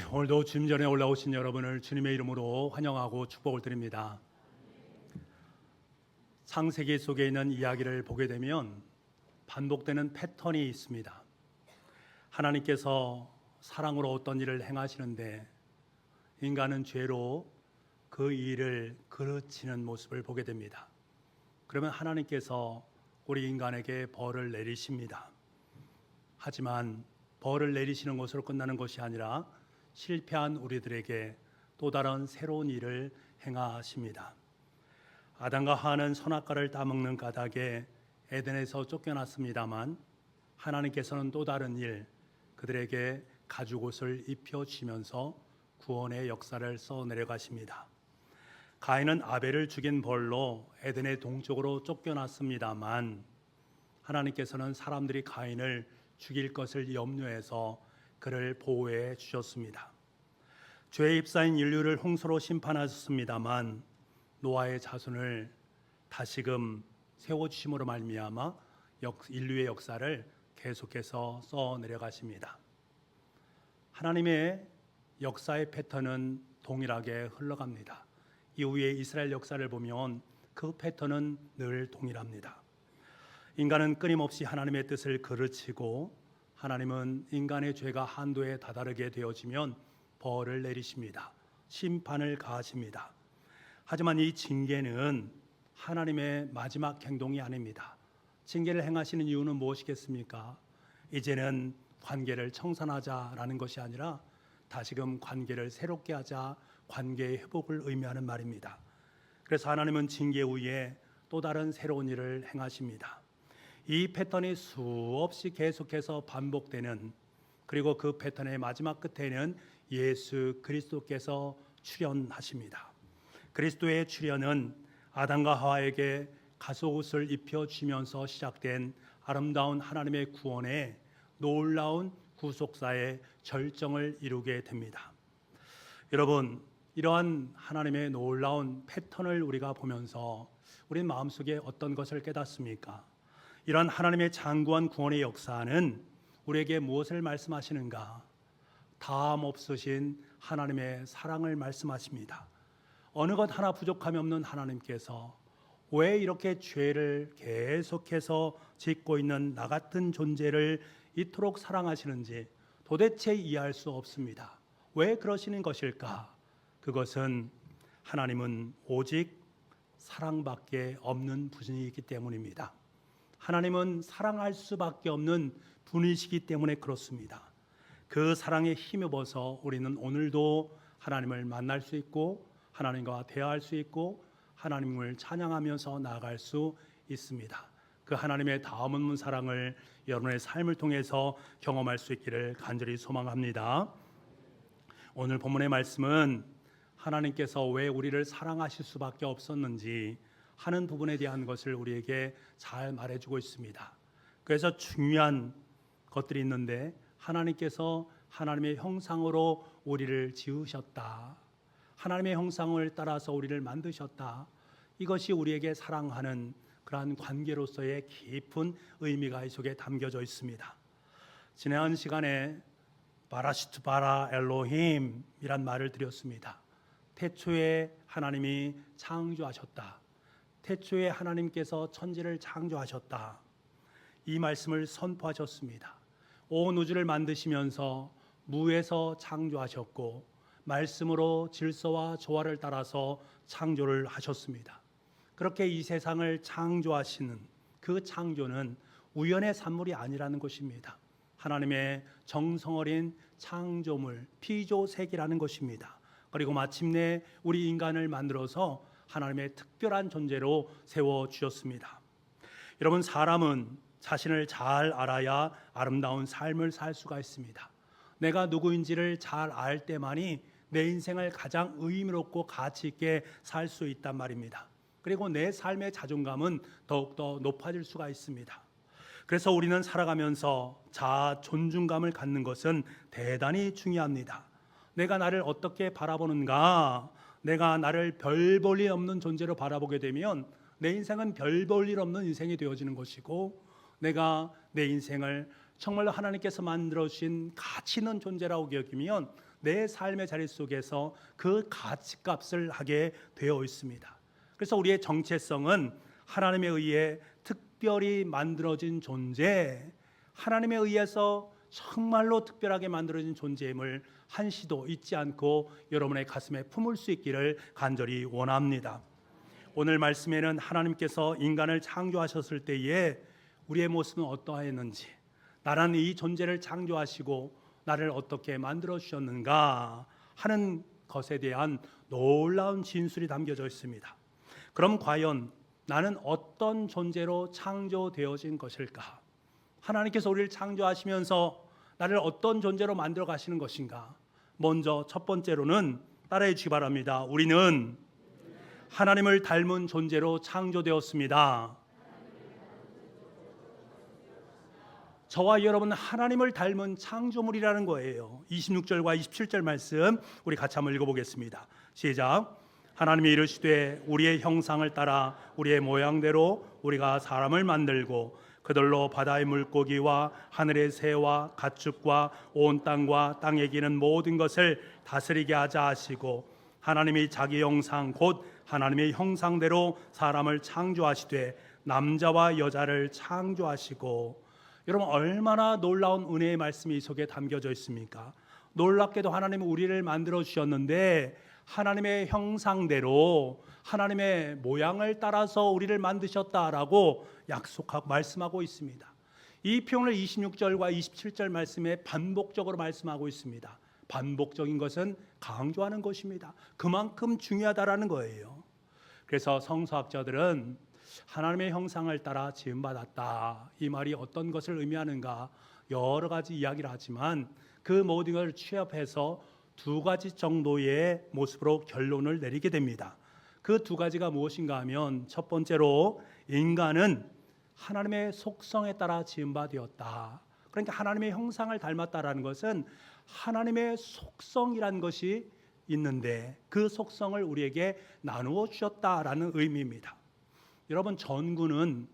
오늘도 주님 전에 올라오신 여러분을 주님의 이름으로 환영하고 축복을 드립니다. 창세기 속에 있는 이야기를 보게 되면 반복되는 패턴이 있습니다. 하나님께서 사랑으로 어떤 일을 행하시는데 인간은 죄로 그 일을 그르치는 모습을 보게 됩니다. 그러면 하나님께서 우리 인간에게 벌을 내리십니다. 하지만 벌을 내리시는 것으로 끝나는 것이 아니라 실패한 우리들에게 또 다른 새로운 일을 행하십니다. 아담과 하와는 선악과를 따먹는 까닭에 에덴에서 쫓겨났습니다만 하나님께서는 또 다른 일, 그들에게 가죽옷을 입혀주면서 구원의 역사를 써내려가십니다. 가인은 아벨을 죽인 벌로 에덴의 동쪽으로 쫓겨났습니다만 하나님께서는 사람들이 가인을 죽일 것을 염려해서 그를 보호해 주셨습니다. 죄의 휩싸인 인류를 홍수로 심판하셨습니다만 노아의 자손을 다시금 세워주심으로 말미암아 인류의 역사를 계속해서 써내려가십니다. 하나님의 역사의 패턴은 동일하게 흘러갑니다. 이후에 이스라엘 역사를 보면 그 패턴은 늘 동일합니다. 인간은 끊임없이 하나님의 뜻을 그르치고 하나님은 인간의 죄가 한도에 다다르게 되어지면 벌을 내리십니다. 심판을 가하십니다. 하지만 이 징계는 하나님의 마지막 행동이 아닙니다. 징계를 행하시는 이유는 무엇이겠습니까? 이제는 관계를 청산하자라는 것이 아니라 다시금 관계를 새롭게 하자, 관계의 회복을 의미하는 말입니다. 그래서 하나님은 징계 후에 또 다른 새로운 일을 행하십니다. 이 패턴이 수없이 계속해서 반복되는, 그리고 그 패턴의 마지막 끝에는 예수 그리스도께서 출현하십니다. 그리스도의 출현은 아담과 하와에게 가속옷을 입혀주면서 시작된 아름다운 하나님의 구원의 놀라운 구속사의 절정을 이루게 됩니다. 여러분, 이러한 하나님의 놀라운 패턴을 우리가 보면서 우리 마음속에 어떤 것을 깨닫습니까? 이러한 하나님의 장구한 구원의 역사는 우리에게 무엇을 말씀하시는가? 다함 없으신 하나님의 사랑을 말씀하십니다. 어느 것 하나 부족함이 없는 하나님께서 왜 이렇게 죄를 계속해서 짓고 있는 나 같은 존재를 이토록 사랑하시는지 도대체 이해할 수 없습니다. 왜 그러시는 것일까? 그것은 하나님은 오직 사랑밖에 없는 분이기 때문입니다. 하나님은 사랑할 수밖에 없는 분이시기 때문에 그렇습니다. 그 사랑에 힘입어서 우리는 오늘도 하나님을 만날 수 있고 하나님과 대화할 수 있고 하나님을 찬양하면서 나아갈 수 있습니다. 그 하나님의 다음 없는 사랑을 여러분의 삶을 통해서 경험할 수 있기를 간절히 소망합니다. 오늘 본문의 말씀은 하나님께서 왜 우리를 사랑하실 수밖에 없었는지 하는 부분에 대한 것을 우리에게 잘 말해주고 있습니다. 그래서 중요한 것들이 있는데, 하나님께서 하나님의 형상으로 우리를 지으셨다. 하나님의 형상을 따라서 우리를 만드셨다. 이것이 우리에게 사랑하는 그러한 관계로서의 깊은 의미가 이 속에 담겨져 있습니다. 지난 시간에 바라시트 바라 엘로힘이란 말을 드렸습니다. 태초에 하나님이 창조하셨다. 태초에 하나님께서 천지를 창조하셨다. 이 말씀을 선포하셨습니다. 온 우주를 만드시면서 무에서 창조하셨고 말씀으로 질서와 조화를 따라서 창조를 하셨습니다. 그렇게 이 세상을 창조하시는 그 창조는 우연의 산물이 아니라는 것입니다. 하나님의 정성 어린 창조물, 피조색이라는 것입니다. 그리고 마침내 우리 인간을 만들어서 하나님의 특별한 존재로 세워주셨습니다. 여러분, 사람은 자신을 잘 알아야 아름다운 삶을 살 수가 있습니다. 내가 누구인지를 잘 알 때만이 내 인생을 가장 의미롭고 가치 있게 살 수 있단 말입니다. 그리고 내 삶의 자존감은 더욱더 높아질 수가 있습니다. 그래서 우리는 살아가면서 자아 존중감을 갖는 것은 대단히 중요합니다. 내가 나를 어떻게 바라보는가? 내가 나를 별 볼 일 없는 존재로 바라보게 되면 내 인생은 별 볼 일 없는 인생이 되어지는 것이고, 내가 내 인생을 정말로 하나님께서 만들어주신 가치 있는 존재라고 여기면 내 삶의 자리 속에서 그 가치값을 하게 되어 있습니다. 그래서 우리의 정체성은 하나님에 의해 특별히 만들어진 존재, 하나님에 의해서 정말로 특별하게 만들어진 존재임을 한시도 잊지 않고 여러분의 가슴에 품을 수 있기를 간절히 원합니다. 오늘 말씀에는 하나님께서 인간을 창조하셨을 때에 우리의 모습은 어떠했는지, 나라는 이 존재를 창조하시고 나를 어떻게 만들어 주셨는가 하는 것에 대한 놀라운 진술이 담겨져 있습니다. 그럼 과연 나는 어떤 존재로 창조되어진 것일까? 하나님께서 우리를 창조하시면서 나를 어떤 존재로 만들어 가시는 것인가? 먼저 첫 번째로는 따라해 주시기 바랍니다. 우리는 하나님을 닮은 존재로 창조되었습니다. 저와 여러분은 하나님을 닮은 창조물이라는 거예요. 26절과 27절 말씀 우리 같이 한번 읽어보겠습니다. 시작. 하나님이 이르시되 우리의 형상을 따라 우리의 모양대로 우리가 사람을 만들고 그들로 바다의 물고기와 하늘의 새와 가축과 온 땅과 땅에 기는 모든 것을 다스리게 하자 하시고 하나님이 자기 형상 곧 하나님의 형상대로 사람을 창조하시되 남자와 여자를 창조하시고. 여러분, 얼마나 놀라운 은혜의 말씀이 이 속에 담겨져 있습니까? 놀랍게도 하나님은 우리를 만들어 주셨는데 하나님의 형상대로 하나님의 모양을 따라서 우리를 만드셨다라고 약속하고 말씀하고 있습니다. 이 표현을 26절과 27절 말씀에 반복적으로 말씀하고 있습니다. 반복적인 것은 강조하는 것입니다. 그만큼 중요하다라는 거예요. 그래서 성서학자들은 하나님의 형상을 따라 지음받았다, 이 말이 어떤 것을 의미하는가 여러 가지 이야기를 하지만 그 모든 것을 취합해서 두 가지 정도의 모습으로 결론을 내리게 됩니다. 그 두 가지가 무엇인가 하면 첫 번째로 인간은 하나님의 속성에 따라 지음받았다. 그러니까 하나님의 형상을 닮았다라는 것은 하나님의 속성이란 것이 있는데 그 속성을 우리에게 나누어 주셨다라는 의미입니다. 여러분, 전구는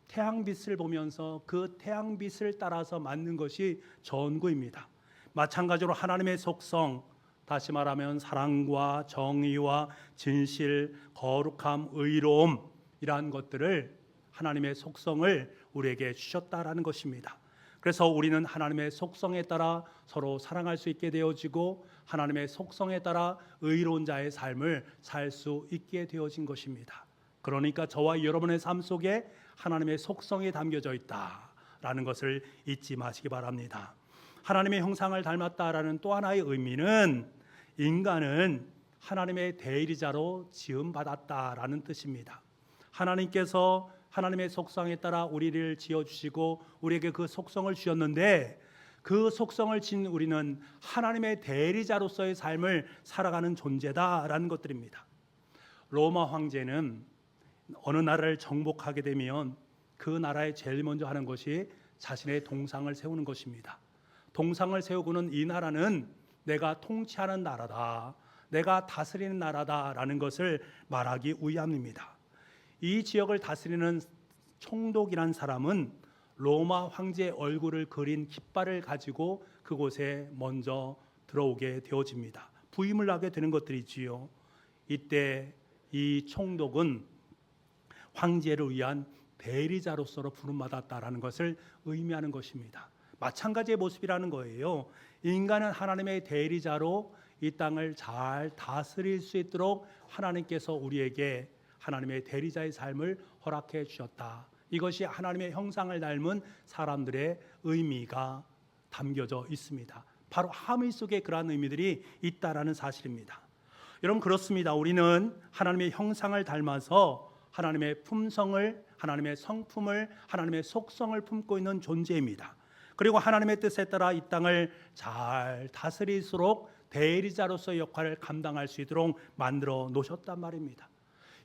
태양빛을 보면서 그 태양빛을 따라서 만든 것이 전구입니다. 마찬가지로 하나님의 속성, 다시 말하면 사랑과 정의와 진실, 거룩함, 의로움, 이러한 것들을 하나님의 속성을 우리에게 주셨다라는 것입니다. 그래서 우리는 하나님의 속성에 따라 서로 사랑할 수 있게 되어지고 하나님의 속성에 따라 의로운 자의 삶을 살 수 있게 되어진 것입니다. 그러니까 저와 여러분의 삶 속에 하나님의 속성이 담겨져 있다라는 것을 잊지 마시기 바랍니다. 하나님의 형상을 닮았다라는 또 하나의 의미는 인간은 하나님의 대리자로 지음받았다라는 뜻입니다. 하나님께서 하나님의 속성에 따라 우리를 지어주시고 우리에게 그 속성을 주셨는데 그 속성을 진 우리는 하나님의 대리자로서의 삶을 살아가는 존재다라는 것들입니다. 로마 황제는 어느 나라를 정복하게 되면 그 나라에 제일 먼저 하는 것이 자신의 동상을 세우는 것입니다. 동상을 세우고는 이 나라는 내가 통치하는 나라다, 내가 다스리는 나라다라는 것을 말하기 위함입니다. 이 지역을 다스리는 총독이란 사람은 로마 황제의 얼굴을 그린 깃발을 가지고 그곳에 먼저 들어오게 되어집니다. 부임을 하게 되는 것들이지요. 이때 이 총독은 황제를 위한 대리자로서 부름받았다라는 것을 의미하는 것입니다. 마찬가지의 모습이라는 거예요. 인간은 하나님의 대리자로 이 땅을 잘 다스릴 수 있도록 하나님께서 우리에게 하나님의 대리자의 삶을 허락해 주셨다. 이것이 하나님의 형상을 닮은 사람들의 의미가 담겨져 있습니다. 바로 함의 속에 그러한 의미들이 있다라는 사실입니다. 여러분, 그렇습니다. 우리는 하나님의 형상을 닮아서 하나님의 품성을, 하나님의 성품을, 하나님의 속성을 품고 있는 존재입니다. 그리고 하나님의 뜻에 따라 이 땅을 잘 다스릴수록 대리자로서의 역할을 감당할 수 있도록 만들어 놓으셨단 말입니다.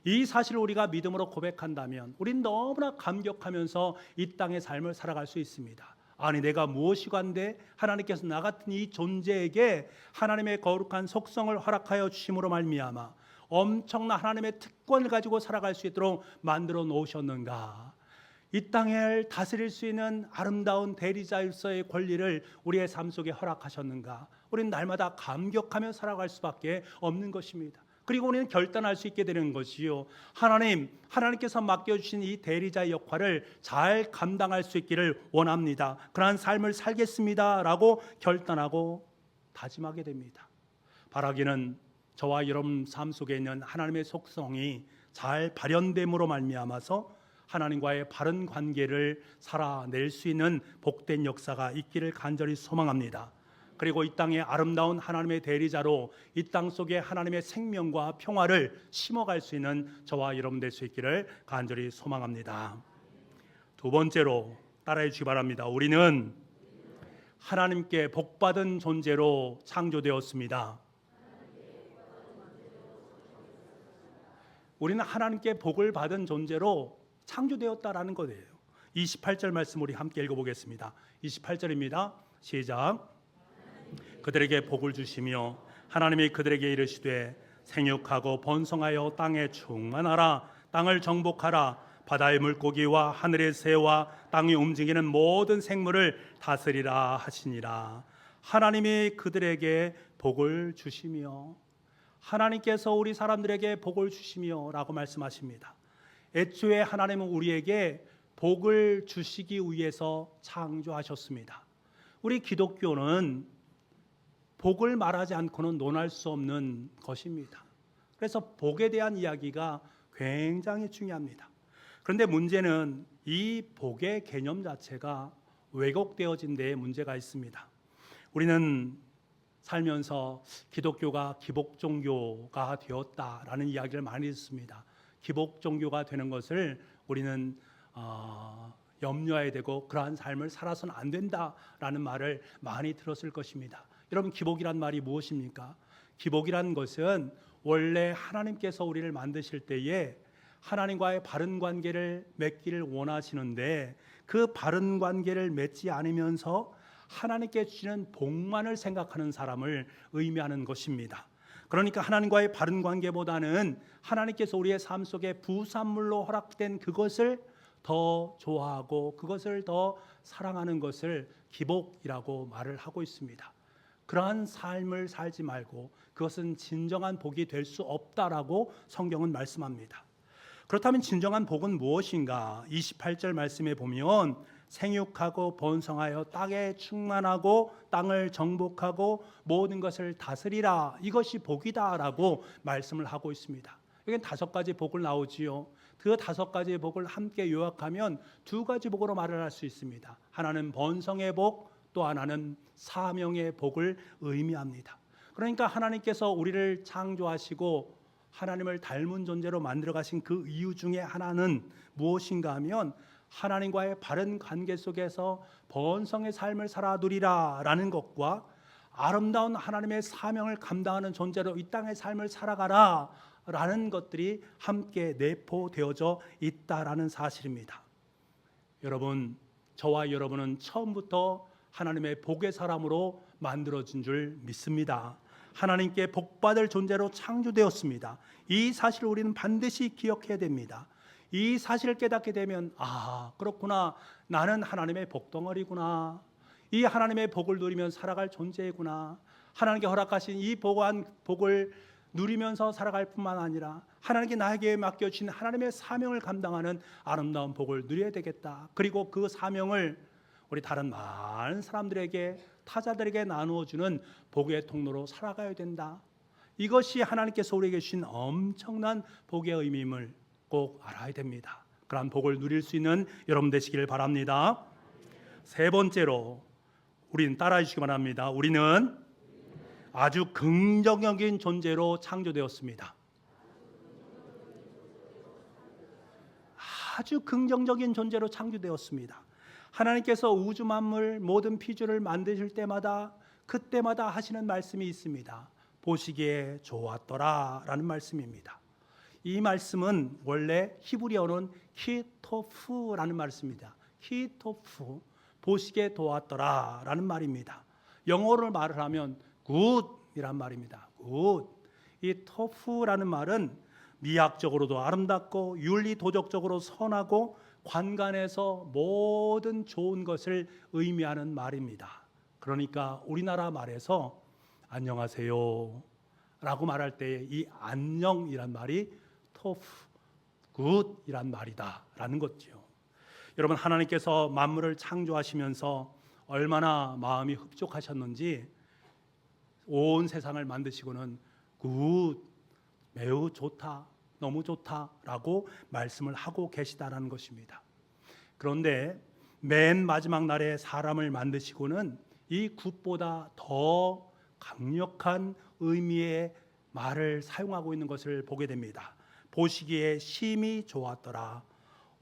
이 사실을 우리가 믿음으로 고백한다면 우린 너무나 감격하면서 이 땅의 삶을 살아갈 수 있습니다. 아니, 내가 무엇이 관대 하나님께서 나 같은 이 존재에게 하나님의 거룩한 속성을 허락하여 주심으로 말미암아 엄청난 하나님의 특권을 가지고 살아갈 수 있도록 만들어 놓으셨는가. 이 땅을 다스릴 수 있는 아름다운 대리자로서의 권리를 우리의 삶 속에 허락하셨는가. 우리는 날마다 감격하며 살아갈 수밖에 없는 것입니다. 그리고 우리는 결단할 수 있게 되는 것이요, 하나님께서 맡겨주신 이 대리자의 역할을 잘 감당할 수 있기를 원합니다. 그러한 삶을 살겠습니다 라고 결단하고 다짐하게 됩니다. 바라기는 저와 여러분 삶 속에 있는 하나님의 속성이 잘 발현됨으로 말미암아서 하나님과의 바른 관계를 살아낼 수 있는 복된 역사가 있기를 간절히 소망합니다. 그리고 이 땅의 아름다운 하나님의 대리자로 이 땅 속에 하나님의 생명과 평화를 심어갈 수 있는 저와 여러분 될 수 있기를 간절히 소망합니다. 두 번째로 따라해 주시기 바랍니다. 우리는 하나님께 복받은 존재로 창조되었습니다. 우리는 하나님께 복을 받은 존재로 창조되었다라는 거예요. 28절 말씀 우리 함께 읽어보겠습니다. 28절입니다. 시작. 그들에게 복을 주시며 하나님이 그들에게 이르시되 생육하고 번성하여 땅에 충만하라. 땅을 정복하라. 바다의 물고기와 하늘의 새와 땅이 움직이는 모든 생물을 다스리라 하시니라. 하나님이 그들에게 복을 주시며, 하나님께서 우리 사람들에게 복을 주시며 라고 말씀하십니다. 애초에 하나님은 우리에게 복을 주시기 위해서 창조하셨습니다. 우리 기독교는 복을 말하지 않고는 논할 수 없는 것입니다. 그래서 복에 대한 이야기가 굉장히 중요합니다. 그런데 문제는 이 복의 개념 자체가 왜곡되어진 데에 문제가 있습니다. 우리는 살면서 기독교가 기복 종교가 되었다라는 이야기를 많이 듣습니다. 기복 종교가 되는 것을 우리는 염려해야 되고 그러한 삶을 살아서는 안 된다라는 말을 많이 들었을 것입니다. 여러분, 기복이란 말이 무엇입니까? 기복이란 것은 원래 하나님께서 우리를 만드실 때에 하나님과의 바른 관계를 맺기를 원하시는데 그 바른 관계를 맺지 않으면서 하나님께 주시는 복만을 생각하는 사람을 의미하는 것입니다. 그러니까 하나님과의 바른 관계보다는 하나님께서 우리의 삶 속에 부산물로 허락된 그것을 더 좋아하고 그것을 더 사랑하는 것을 기복이라고 말을 하고 있습니다. 그러한 삶을 살지 말고 그것은 진정한 복이 될 수 없다라고 성경은 말씀합니다. 그렇다면 진정한 복은 무엇인가? 28절 말씀에 보면 생육하고 번성하여 땅에 충만하고 땅을 정복하고 모든 것을 다스리라, 이것이 복이다라고 말씀을 하고 있습니다. 여기는 5가지 복을 나오지요. 그 5가지의 복을 함께 요약하면 2가지 복으로 말을 할 수 있습니다. 하나는 번성의 복, 또 하나는 사명의 복을 의미합니다. 그러니까 하나님께서 우리를 창조하시고 하나님을 닮은 존재로 만들어 가신 그 이유 중에 하나는 무엇인가 하면 하나님과의 바른 관계 속에서 번성의 삶을 살아 누리라 라는 것과 아름다운 하나님의 사명을 감당하는 존재로 이 땅의 삶을 살아가라 라는 것들이 함께 내포되어져 있다라는 사실입니다. 여러분, 저와 여러분은 처음부터 하나님의 복의 사람으로 만들어진 줄 믿습니다. 하나님께 복받을 존재로 창조되었습니다. 이 사실을 우리는 반드시 기억해야 됩니다. 이 사실을 깨닫게 되면 그렇구나, 나는 하나님의 복덩어리구나, 이 하나님의 복을 누리며 살아갈 존재구나, 하나님께 허락하신 이 복을 누리면서 살아갈 뿐만 아니라 하나님께 나에게 맡겨주신 하나님의 사명을 감당하는 아름다운 복을 누려야 되겠다. 그리고 그 사명을 우리 다른 많은 사람들에게, 타자들에게 나누어주는 복의 통로로 살아가야 된다. 이것이 하나님께서 우리에게 주신 엄청난 복의 의미임을 꼭 알아야 됩니다. 그러한 복을 누릴 수 있는 여러분 되시기를 바랍니다. 세 번째로 우리는 따라해 주시기 바랍니다. 우리는 아주 긍정적인 존재로 창조되었습니다. 아주 긍정적인 존재로 창조되었습니다. 하나님께서 우주 만물 모든 피조를 만드실 때마다 그때마다 하시는 말씀이 있습니다. 보시기에 좋았더라 라는 말씀입니다. 이 말씀은 원래 히브리어는 키토프라는 말씀입니다. 키토프, 보시기에 좋았더라 라는 말입니다. 영어로 말을 하면 굿이란 말입니다. 굿. 이 토프라는 말은 미학적으로도 아름답고 윤리도덕적으로 선하고 관간에서 모든 좋은 것을 의미하는 말입니다. 그러니까 우리나라 말에서 안녕하세요 라고 말할 때 이 안녕이란 말이 토프 굿이란 말이다 라는 거죠. 여러분, 하나님께서 만물을 창조하시면서 얼마나 마음이 흡족하셨는지 온 세상을 만드시고는 굿, 매우 좋다, 너무 좋다라고 말씀을 하고 계시다라는 것입니다. 그런데 맨 마지막 날에 사람을 만드시고는 이 굿보다 더 강력한 의미의 말을 사용하고 있는 것을 보게 됩니다. 보시기에 심히 좋았더라.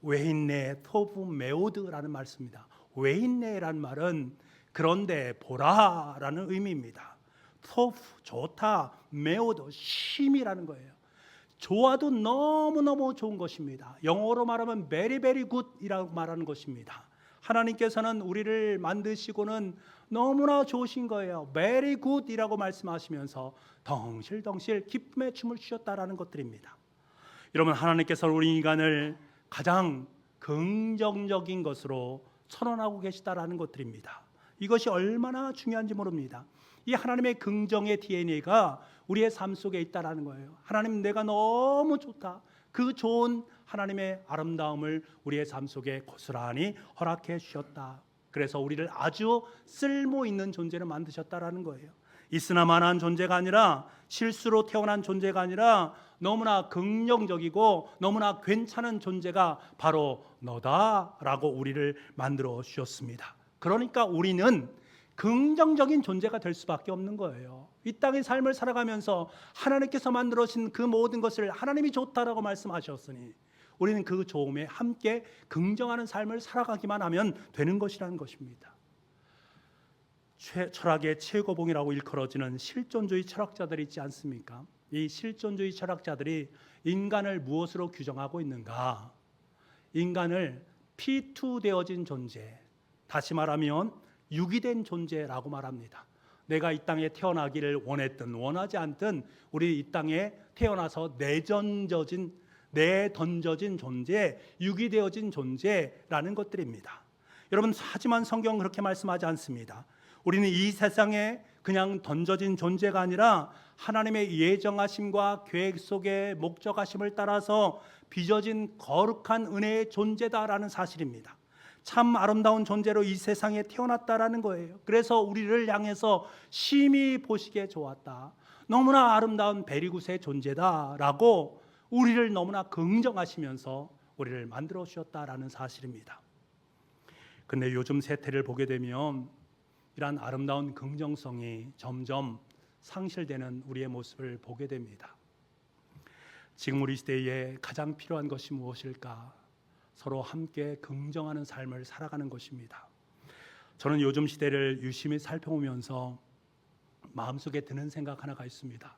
웨인네 토브 메오드라는 말씀입니다. 웨인네라는 말은 그런데 보라라는 의미입니다. 토브 좋다, 메오드 심이라는 거예요. 좋아도 너무너무 좋은 것입니다. 영어로 말하면 very very good이라고 말하는 것입니다. 하나님께서는 우리를 만드시고는 너무나 좋으신 거예요. very good이라고 말씀하시면서 덩실덩실 기쁨의 춤을 추셨다라는 것들입니다. 여러분, 하나님께서는 우리 인간을 가장 긍정적인 것으로 선언하고 계시다라는 것들입니다. 이것이 얼마나 중요한지 모릅니다. 이 하나님의 긍정의 DNA가 우리의 삶 속에 있다라는 거예요. 하나님, 내가 너무 좋다. 그 좋은 하나님의 아름다움을 우리의 삶 속에 고스란히 허락해 주셨다. 그래서 우리를 아주 쓸모 있는 존재로 만드셨다라는 거예요. 있으나마나한 존재가 아니라, 실수로 태어난 존재가 아니라 너무나 긍정적이고 너무나 괜찮은 존재가 바로 너다라고 우리를 만들어 주셨습니다. 그러니까 우리는 긍정적인 존재가 될 수밖에 없는 거예요. 이 땅의 삶을 살아가면서 하나님께서 만들어진 그 모든 것을 하나님이 좋다라고 말씀하셨으니 우리는 그 좋음에 함께 긍정하는 삶을 살아가기만 하면 되는 것이라는 것입니다. 철학의 최고봉이라고 일컬어지는 실존주의 철학자들이 있지 않습니까? 이 실존주의 철학자들이 인간을 무엇으로 규정하고 있는가? 인간을 피투되어진 존재, 다시 말하면 유기된 존재라고 말합니다. 내가 이 땅에 태어나기를 원했든 원하지 않든 우리 이 땅에 태어나서 내던져진 존재, 유기되어진 존재라는 것들입니다. 여러분, 하지만 성경은 그렇게 말씀하지 않습니다. 우리는 이 세상에 그냥 던져진 존재가 아니라 하나님의 예정하심과 계획 속에 목적하심을 따라서 빚어진 거룩한 은혜의 존재다라는 사실입니다. 참 아름다운 존재로 이 세상에 태어났다라는 거예요. 그래서 우리를 향해서 심히 보시기에 좋았다, 너무나 아름다운 베리굿의 존재다라고 우리를 너무나 긍정하시면서 우리를 만들어 주셨다라는 사실입니다. 근데 요즘 세태를 보게 되면 이러한 아름다운 긍정성이 점점 상실되는 우리의 모습을 보게 됩니다. 지금 우리 시대에 가장 필요한 것이 무엇일까? 서로 함께 긍정하는 삶을 살아가는 것입니다. 저는 요즘 시대를 유심히 살펴보면서 마음속에 드는 생각 하나가 있습니다.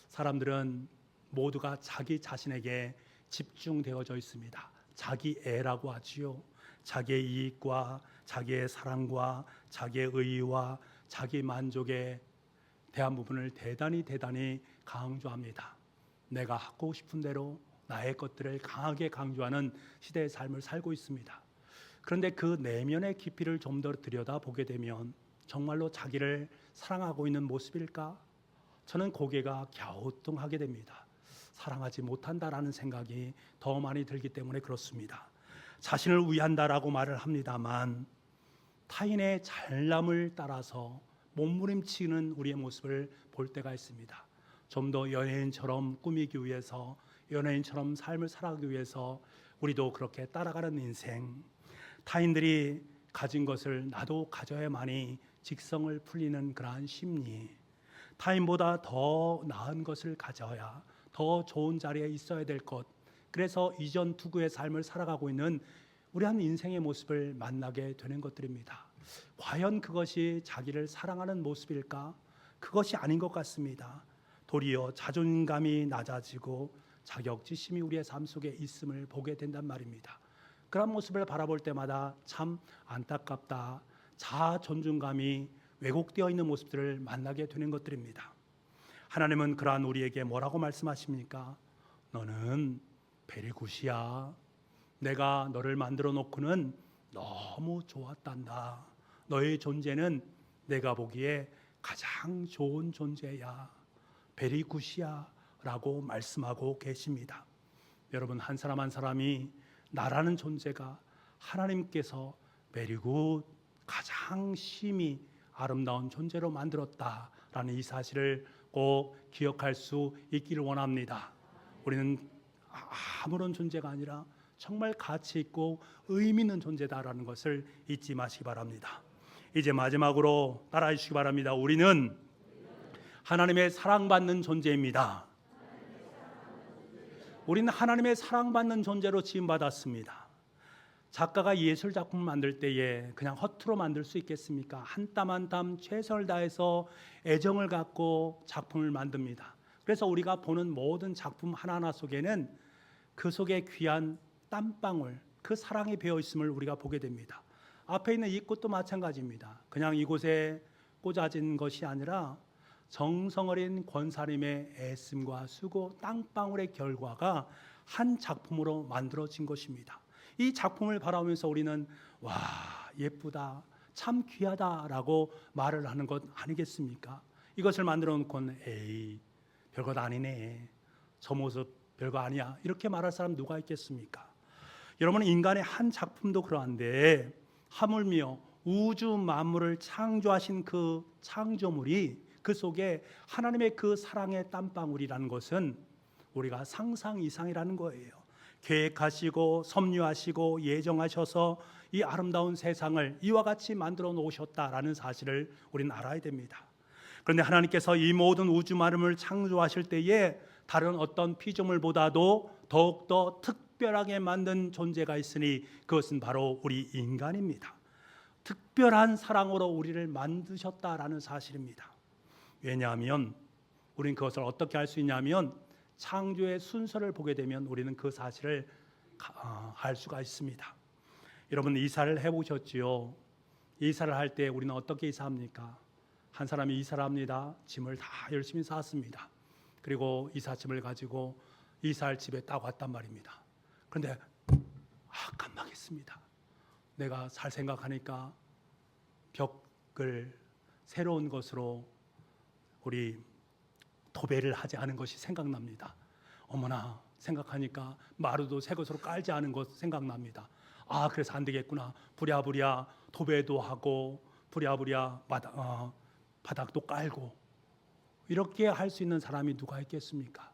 사람들은 모두가 자기 자신에게 집중되어져 있습니다. 자기애라고 하지요. 자기의 이익과 자기의 사랑과 자기의 의의와 자기 만족에 대한 부분을 대단히 강조합니다. 내가 하고 싶은 대로 나의 것들을 강하게 강조하는 시대의 삶을 살고 있습니다. 그런데 그 내면의 깊이를 좀 더 들여다보게 되면 정말로 자기를 사랑하고 있는 모습일까? 저는 고개가 갸우뚱하게 됩니다. 사랑하지 못한다라는 생각이 더 많이 들기 때문에 그렇습니다. 자신을 위한다라고 말을 합니다만 타인의 잘남을 따라서 몸부림치는 우리의 모습을 볼 때가 있습니다. 좀 더 연예인처럼 꾸미기 위해서, 연예인처럼 삶을 살아가기 위해서 우리도 그렇게 따라가는 인생, 타인들이 가진 것을 나도 가져야만이 직성을 풀리는 그러한 심리, 타인보다 더 나은 것을 가져야 더 좋은 자리에 있어야 될 것, 그래서 이전 투구의 삶을 살아가고 있는 우리 한 인생의 모습을 만나게 되는 것들입니다. 과연 그것이 자기를 사랑하는 모습일까? 그것이 아닌 것 같습니다. 도리어 자존감이 낮아지고 자격지심이 우리의 삶 속에 있음을 보게 된단 말입니다. 그런 모습을 바라볼 때마다 참 안타깝다, 자아 존중감이 왜곡되어 있는 모습들을 만나게 되는 것들입니다. 하나님은 그러한 우리에게 뭐라고 말씀하십니까? 너는 베리굿이야. 내가 너를 만들어 놓고는 너무 좋았단다. 너의 존재는 내가 보기에 가장 좋은 존재야, 베리굿이야 라고 말씀하고 계십니다. 여러분, 한 사람 한 사람이 나라는 존재가 하나님께서 베리굿, 가장 심히 아름다운 존재로 만들었다라는 이 사실을 꼭 기억할 수 있기를 원합니다. 우리는 아무런 존재가 아니라 정말 가치 있고 의미 있는 존재다라는 것을 잊지 마시기 바랍니다. 이제 마지막으로 따라해 주시기 바랍니다. 우리는 하나님의 사랑받는 존재입니다. 우리는 하나님의 사랑받는 존재로 지음받았습니다. 작가가 예술 작품을 만들 때에 그냥 허투루 만들 수 있겠습니까? 한 땀 한 땀 최선을 다해서 애정을 갖고 작품을 만듭니다. 그래서 우리가 보는 모든 작품 하나하나 속에는 그 속에 귀한 땀방울, 그 사랑이 배어 있음을 우리가 보게 됩니다. 앞에 있는 이 꽃도 마찬가지입니다. 그냥 이곳에 꽂아진 것이 아니라 정성 어린 권사님의 애씀과 수고, 땀방울의 결과가 한 작품으로 만들어진 것입니다. 이 작품을 바라보면서 우리는 와, 예쁘다, 참 귀하다라고 말을 하는 것 아니겠습니까? 이것을 만들어 놓고는 에이, 별것 아니네, 저 모습 별거 아니야, 이렇게 말할 사람 누가 있겠습니까? 여러분, 인간의 한 작품도 그러한데 하물며 우주 만물을 창조하신 그 창조물이 그 속에 하나님의 그 사랑의 땀방울이라는 것은 우리가 상상 이상이라는 거예요. 계획하시고 섭리하시고 예정하셔서 이 아름다운 세상을 이와 같이 만들어 놓으셨다라는 사실을 우리는 알아야 됩니다. 그런데 하나님께서 이 모든 우주 만물을 창조하실 때에 다른 어떤 피조물보다도 더욱더 특별하게 만든 존재가 있으니 그것은 바로 우리 인간입니다. 특별한 사랑으로 우리를 만드셨다라는 사실입니다. 왜냐하면 우리는 그것을 어떻게 알 수 있냐면 창조의 순서를 보게 되면 우리는 그 사실을 알 수가 있습니다. 여러분, 이사를 해보셨지요? 이사를 할 때 우리는 어떻게 이사합니까? 한 사람이 이사를 합니다. 짐을 다 열심히 쌌습니다. 그리고 이삿짐을 가지고 이사할 집에 딱 왔단 말입니다. 그런데 깜빡했습니다. 내가 살 생각하니까 벽을 새로운 것으로 우리 도배를 하지 않은 것이 생각납니다. 어머나, 생각하니까 마루도 새 것으로 깔지 않은 것 생각납니다. 그래서 안 되겠구나. 부랴부랴 도배도 하고 부랴부랴 바닥도 깔고, 이렇게 할 수 있는 사람이 누가 있겠습니까?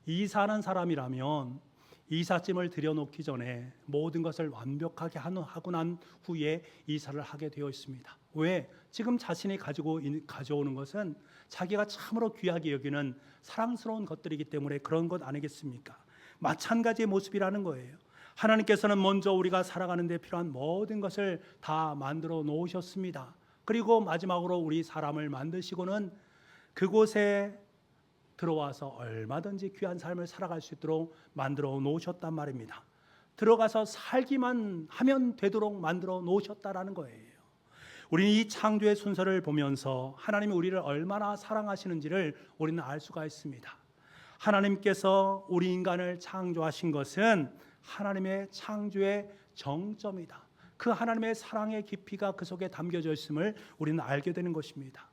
이사하는 사람이라면 이삿짐을 들여놓기 전에 모든 것을 완벽하게 하고 난 후에 이사를 하게 되어 있습니다. 왜? 지금 자신이 가져오는 것은 자기가 참으로 귀하게 여기는 사랑스러운 것들이기 때문에 그런 것 아니겠습니까? 마찬가지의 모습이라는 거예요. 하나님께서는 먼저 우리가 살아가는 데 필요한 모든 것을 다 만들어 놓으셨습니다. 그리고 마지막으로 우리 사람을 만드시고는 그곳에 들어와서 얼마든지 귀한 삶을 살아갈 수 있도록 만들어 놓으셨단 말입니다. 들어가서 살기만 하면 되도록 만들어 놓으셨다라는 거예요. 우리는 이 창조의 순서를 보면서 하나님이 우리를 얼마나 사랑하시는지를 우리는 알 수가 있습니다. 하나님께서 우리 인간을 창조하신 것은 하나님의 창조의 정점이다. 그 하나님의 사랑의 깊이가 그 속에 담겨져 있음을 우리는 알게 되는 것입니다.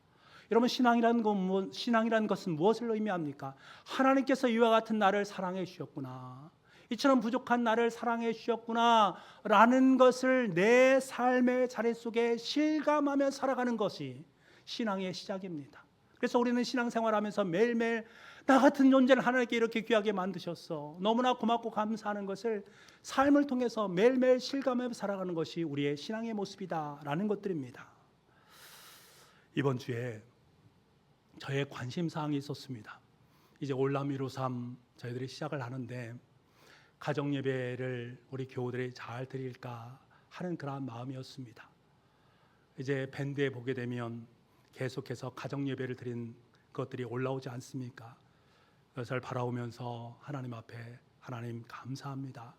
여러분, 신앙이라는 것은 무엇을 의미합니까? 하나님께서 이와 같은 나를 사랑해 주셨구나, 이처럼 부족한 나를 사랑해 주셨구나 라는 것을 내 삶의 자리 속에 실감하며 살아가는 것이 신앙의 시작입니다. 그래서 우리는 신앙생활하면서 매일매일 나 같은 존재를 하나님께 이렇게 귀하게 만드셨어, 너무나 고맙고 감사하는 것을 삶을 통해서 매일매일 실감하며 살아가는 것이 우리의 신앙의 모습이다라는 것들입니다. 이번 주에 저의 관심사항이 있었습니다. 이제 올라미로3 저희들이 시작을 하는데 가정예배를 우리 교우들이 잘 드릴까 하는 그런 마음이었습니다. 이제 밴드에 보게 되면 계속해서 가정예배를 드린 것들이 올라오지 않습니까? 그것을 바라보면서 하나님 앞에, 하나님 감사합니다.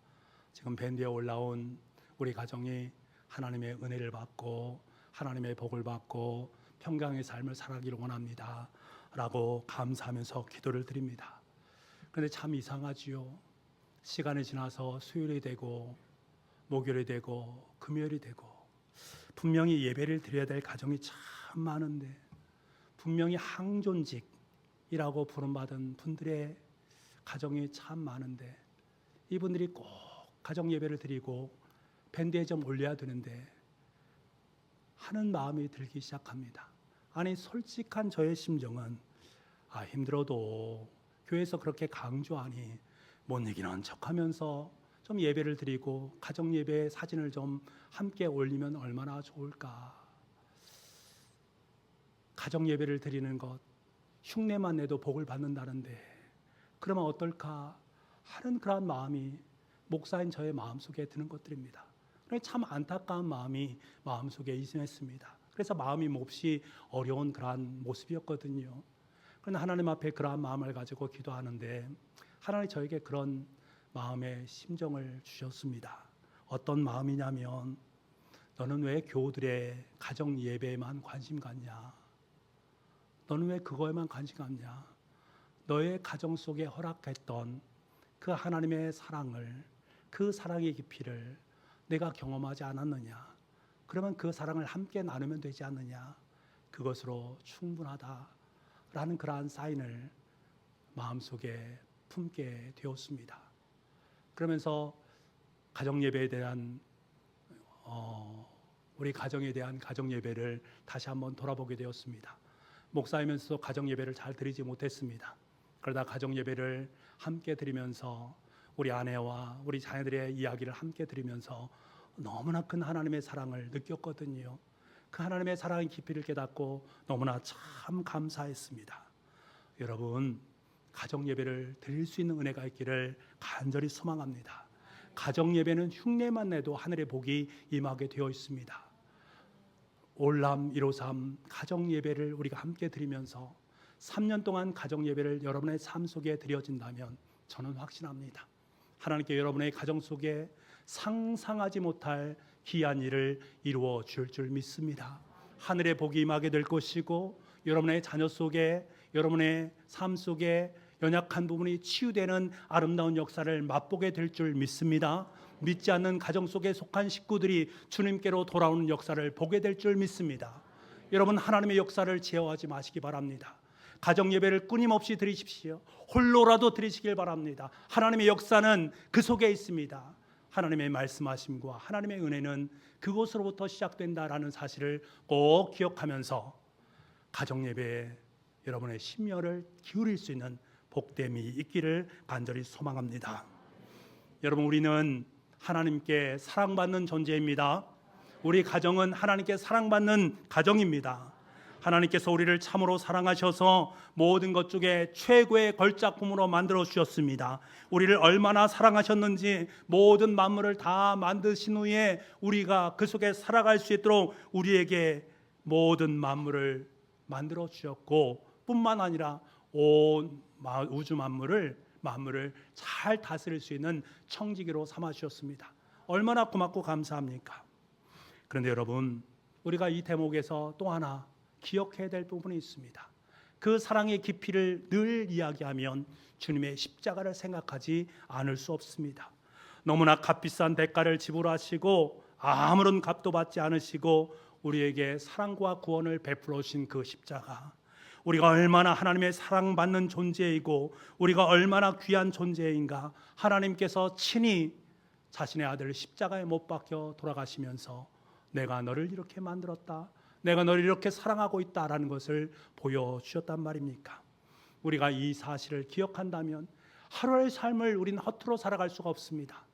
지금 밴드에 올라온 우리 가정이 하나님의 은혜를 받고 하나님의 복을 받고 평강의 삶을 살아가기를 원합니다 라고 감사하면서 기도를 드립니다. 그런데 참 이상하지요. 시간이 지나서 수요일이 되고 목요일이 되고 금요일이 되고 분명히 예배를 드려야 될 가정이 참 많은데 분명히 항존직이라고 부름받은 분들의 가정이 참 많은데 이분들이 꼭 가정 예배를 드리고 밴드에 좀 올려야 되는데 하는 마음이 들기 시작합니다. 아니 솔직한 저의 심정은 힘들어도 교회에서 그렇게 강조하니 못 이기는 척하면서 좀 예배를 드리고 가정 예배 사진을 좀 함께 올리면 얼마나 좋을까. 가정 예배를 드리는 것 흉내만 내도 복을 받는다는데 그러면 어떨까 하는 그러한 마음이 목사인 저의 마음속에 드는 것들입니다. 참 안타까운 마음이 마음속에 임했습니다. 그래서 마음이 몹시 어려운 그러한 모습이었거든요. 그러나 하나님 앞에 그러한 마음을 가지고 기도하는데 하나님 저에게 그런 마음의 심정을 주셨습니다. 어떤 마음이냐면 너는 왜 교우들의 가정 예배에만 관심 갖냐? 너는 왜 그거에만 관심 갖냐? 너의 가정 속에 허락했던 그 하나님의 사랑을, 그 사랑의 깊이를 내가 경험하지 않았느냐? 그러면 그 사랑을 함께 나누면 되지 않느냐? 그것으로 충분하다라는 그러한 사인을 마음속에 품게 되었습니다. 그러면서 가정 예배에 대한 우리 가정에 대한 가정 예배를 다시 한번 돌아보게 되었습니다. 목사이면서도 가정 예배를 잘 드리지 못했습니다. 그러다 가정 예배를 함께 드리면서 우리 아내와 우리 자녀들의 이야기를 함께 들으면서 너무나 큰 하나님의 사랑을 느꼈거든요. 그 하나님의 사랑의 깊이를 깨닫고 너무나 참 감사했습니다. 여러분, 가정 예배를 드릴 수 있는 은혜가 있기를 간절히 소망합니다. 가정 예배는 흉내만 내도 하늘의 복이 임하게 되어 있습니다. 올람 153 가정 예배를 우리가 함께 드리면서 3년 동안 가정 예배를 여러분의 삶 속에 드려진다면 저는 확신합니다. 하나님께 여러분의 가정 속에 상상하지 못할 귀한 일을 이루어 줄 믿습니다. 하늘의 복이 임하게 될 것이고 여러분의 자녀 속에, 여러분의 삶 속에 연약한 부분이 치유되는 아름다운 역사를 맛보게 될 줄 믿습니다. 믿지 않는 가정 속에 속한 식구들이 주님께로 돌아오는 역사를 보게 될 줄 믿습니다. 여러분, 하나님의 역사를 제어하지 마시기 바랍니다. 가정 예배를 끊임없이 드리십시오. 홀로라도 드리시길 바랍니다. 하나님의 역사는 그 속에 있습니다. 하나님의 말씀하심과 하나님의 은혜는 그곳으로부터 시작된다라는 사실을 꼭 기억하면서 가정 예배에 여러분의 심혈을 기울일 수 있는 복됨이 있기를 간절히 소망합니다. 여러분, 우리는 하나님께 사랑받는 존재입니다. 우리 가정은 하나님께 사랑받는 가정입니다. 하나님께서 우리를 참으로 사랑하셔서 모든 것 중에 최고의 걸작품으로 만들어 주셨습니다. 우리를 얼마나 사랑하셨는지 모든 만물을 다 만드신 후에 우리가 그 속에 살아갈 수 있도록 우리에게 모든 만물을 만들어 주셨고 뿐만 아니라 온 우주 만물을 잘 다스릴 수 있는 청지기로 삼아 주셨습니다. 얼마나 고맙고 감사합니까? 그런데 여러분, 우리가 이 대목에서 또 하나 기억해야 될 부분이 있습니다. 그 사랑의 깊이를 늘 이야기하면 주님의 십자가를 생각하지 않을 수 없습니다. 너무나 값비싼 대가를 지불하시고 아무런 값도 받지 않으시고 우리에게 사랑과 구원을 베풀어 주신 그 십자가, 우리가 얼마나 하나님의 사랑받는 존재이고 우리가 얼마나 귀한 존재인가, 하나님께서 친히 자신의 아들을 십자가에 못 박혀 돌아가시면서 내가 너를 이렇게 만들었다, 내가 너를 이렇게 사랑하고 있다라는 것을 보여주셨단 말입니까? 우리가 이 사실을 기억한다면 하루의 삶을 우리는 허투루 살아갈 수가 없습니다.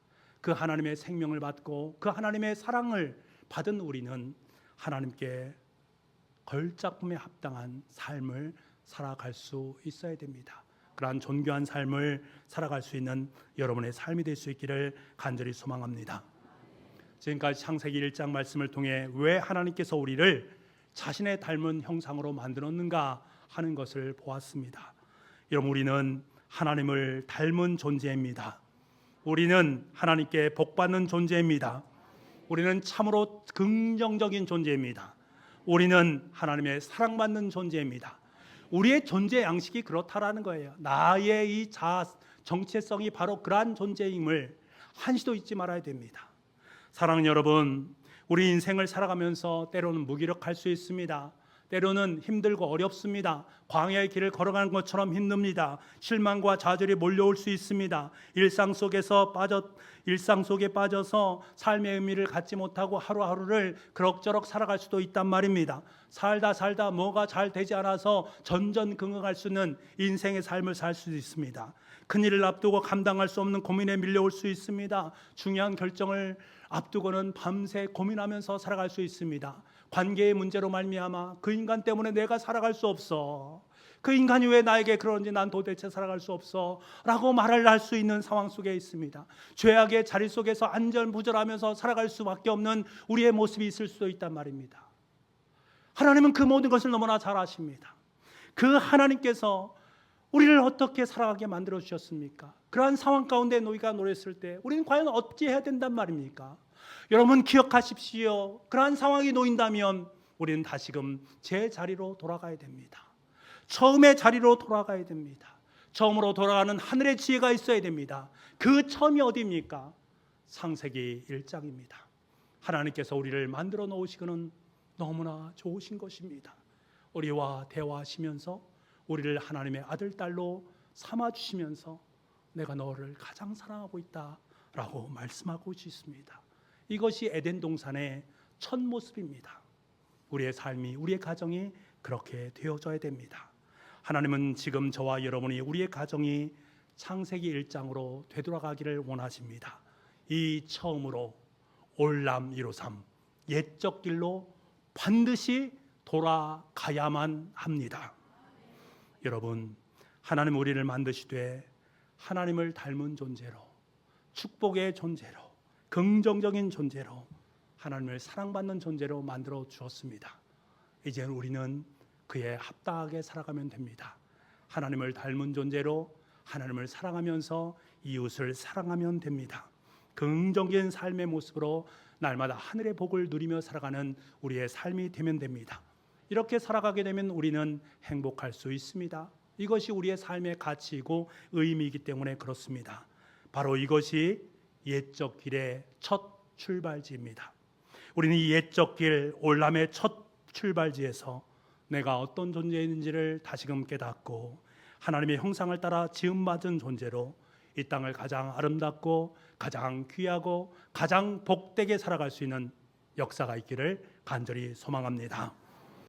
그 하나님의 생명을 받고 그 하나님의 사랑을 받은 우리는 하나님께 걸작품에 합당한 삶을 살아갈 수 있어야 됩니다. 그러한 존귀한 삶을 살아갈 수 있는 여러분의 삶이 될 수 있기를 간절히 소망합니다. 지금까지 창세기 1장 말씀을 통해 왜 하나님께서 우리를 자신의 닮은 형상으로 만들었는가 하는 것을 보았습니다. 여러분, 우리는 하나님을 닮은 존재입니다. 우리는 하나님께 복받는 존재입니다. 우리는 참으로 긍정적인 존재입니다. 우리는 하나님의 사랑받는 존재입니다. 우리의 존재 양식이 그렇다라는 거예요. 나의 이 정체성이 바로 그러한 존재임을 한시도 잊지 말아야 됩니다. 사랑하는 여러분, 우리 인생을 살아가면서 때로는 무기력할 수 있습니다. 때로는 힘들고 어렵습니다. 광야의 길을 걸어가는 것처럼 힘듭니다. 실망과 좌절이 몰려올 수 있습니다. 일상 속에 빠져서 삶의 의미를 갖지 못하고 하루하루를 그럭저럭 살아갈 수도 있단 말입니다. 살다 뭐가 잘 되지 않아서 전전긍긍할 수 있는 인생의 삶을 살 수도 있습니다. 큰일을 앞두고 감당할 수 없는 고민에 밀려올 수 있습니다. 중요한 결정을 앞두고는 밤새 고민하면서 살아갈 수 있습니다. 관계의 문제로 말미암아 그 인간 때문에 내가 살아갈 수 없어, 그 인간이 왜 나에게 그러는지 난 도대체 살아갈 수 없어 라고 말을 할 수 있는 상황 속에 있습니다. 죄악의 자리 속에서 안절부절하면서 살아갈 수밖에 없는 우리의 모습이 있을 수도 있단 말입니다. 하나님은 그 모든 것을 너무나 잘 아십니다. 그 하나님께서 우리를 어떻게 살아가게 만들어 주셨습니까? 그러한 상황 가운데 너희가 노랬을 때 우리는 과연 어찌 해야 된단 말입니까? 여러분 기억하십시오. 그러한 상황이 놓인다면 우리는 다시금 제 자리로 돌아가야 됩니다. 처음의 자리로 돌아가야 됩니다. 처음으로 돌아가는 하늘의 지혜가 있어야 됩니다. 그 처음이 어디입니까? 창세기 1장입니다. 하나님께서 우리를 만들어 놓으시고는 너무나 좋으신 것입니다. 우리와 대화하시면서 우리를 하나님의 아들, 딸로 삼아주시면서 내가 너를 가장 사랑하고 있다라고 말씀하고 있습니다. 이것이 에덴 동산의 첫 모습입니다. 우리의 삶이, 우리의 가정이 그렇게 되어져야 됩니다. 하나님은 지금 저와 여러분이 우리의 가정이 창세기 1장으로 되돌아가기를 원하십니다. 이 처음으로 올람 이루삼, 옛적 길로 반드시 돌아가야만 합니다. 여러분, 하나님 우리를 만드시되 하나님을 닮은 존재로, 축복의 존재로, 긍정적인 존재로, 하나님을 사랑받는 존재로 만들어 주었습니다. 이제 우리는 그에 합당하게 살아가면 됩니다. 하나님을 닮은 존재로 하나님을 사랑하면서 이웃을 사랑하면 됩니다. 긍정적인 삶의 모습으로 날마다 하늘의 복을 누리며 살아가는 우리의 삶이 되면 됩니다. 이렇게 살아가게 되면 우리는 행복할 수 있습니다. 이것이 우리의 삶의 가치이고 의미이기 때문에 그렇습니다. 바로 이것이 옛적 길의 첫 출발지입니다. 우리는 이 옛적 길 올람의 첫 출발지에서 내가 어떤 존재인지를 다시금 깨닫고 하나님의 형상을 따라 지음받은 존재로 이 땅을 가장 아름답고 가장 귀하고 가장 복되게 살아갈 수 있는 역사가 있기를 간절히 소망합니다.